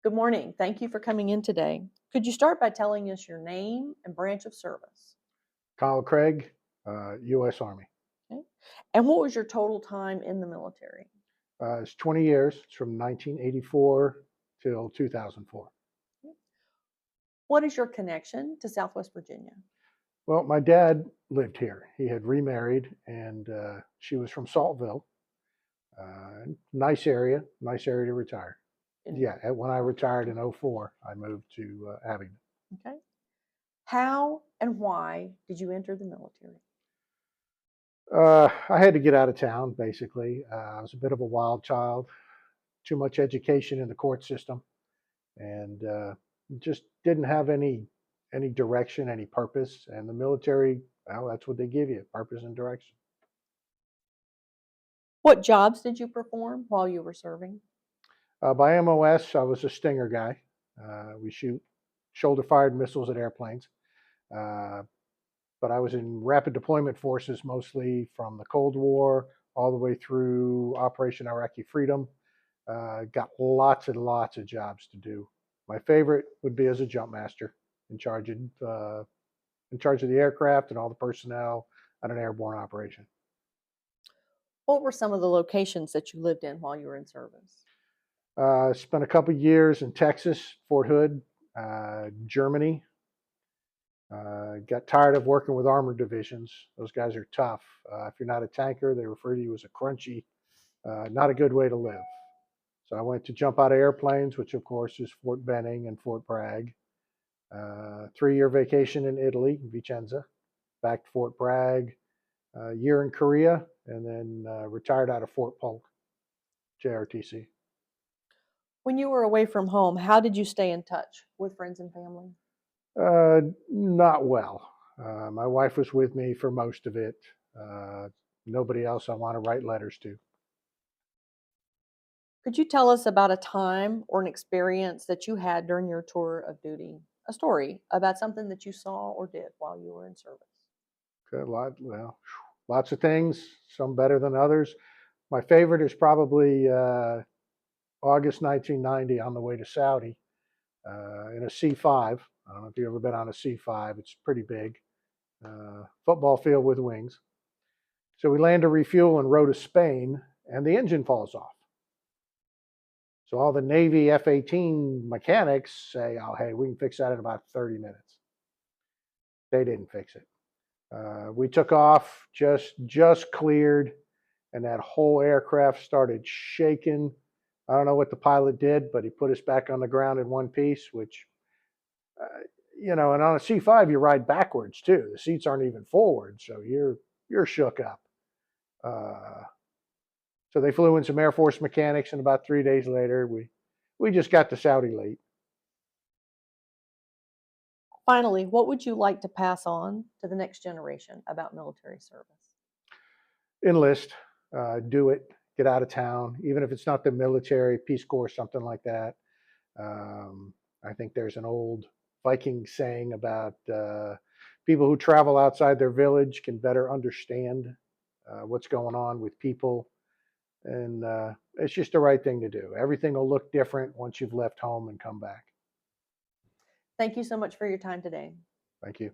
Good morning. Thank you for coming in today. Could you start by telling us your name and branch of service? Kyle Craig, U.S. Army. Okay. And what was your total time in the military? It's 20 years. It's from 1984 till 2004. What is your connection to Southwest Virginia? Well, my dad lived here. He had remarried, and she was from Saltville. Nice area to retire. Yeah, when I retired in '04, I moved to Abingdon. Okay. How and why did you enter the military? I had to get out of town, basically. I was a bit of a wild child, too much education in the court system, and just didn't have any direction, any purpose. And the military, well, that's what they give you: purpose and direction. What jobs did you perform while you were serving? By MOS, I was a Stinger guy. We shoot shoulder-fired missiles at airplanes. Uh, but I was in rapid deployment forces mostly from the Cold War all the way through Operation Iraqi Freedom. Got lots and lots of jobs to do. My favorite would be as a jump master, in charge of the aircraft and all the personnel on an airborne operation. What were some of the locations that you lived in while you were in service? Spent a couple years in Texas, Fort Hood, Germany. Got tired of working with armored divisions. Those guys are tough. If you're not a tanker, they refer to you as a crunchy. Not a good way to live. So I went to jump out of airplanes, which of course is Fort Benning and Fort Bragg. 3-year vacation in Italy, Vicenza. Back to Fort Bragg. A year in Korea, and then retired out of Fort Polk, JRTC. When you were away from home, how did you stay in touch with friends and family? Not well. My wife was with me for most of it. Uh, Nobody else I want to write letters to. Could you tell us about a time or an experience that you had during your tour of duty? A story about something that you saw or did while you were in service. Lots of things, some better than others. My favorite is probably August 1990 on the way to Saudi in a C5. I don't know if you've ever been on a C5. It's pretty big. Football field with wings. So we land to refuel and row to Spain, and the engine falls off. So all the Navy F-18 mechanics say, "Oh, hey, we can fix that in about 30 minutes." They didn't fix it. We took off, just cleared, and that whole aircraft started shaking. I don't know what the pilot did, but he put us back on the ground in one piece, which, and on a C5 you ride backwards too. The seats aren't even forward, so you're shook up. Uh, so they flew in some Air Force mechanics, and about 3 days later, we just got to Saudi late. Finally, what would you like to pass on to the next generation about military service? Enlist, do it, get out of town, even if it's not the military, Peace Corps, something like that. I think there's an old Viking saying about people who travel outside their village can better understand what's going on with people. And it's just the right thing to do. Everything will look different once you've left home and come back. Thank you so much for your time today. Thank you.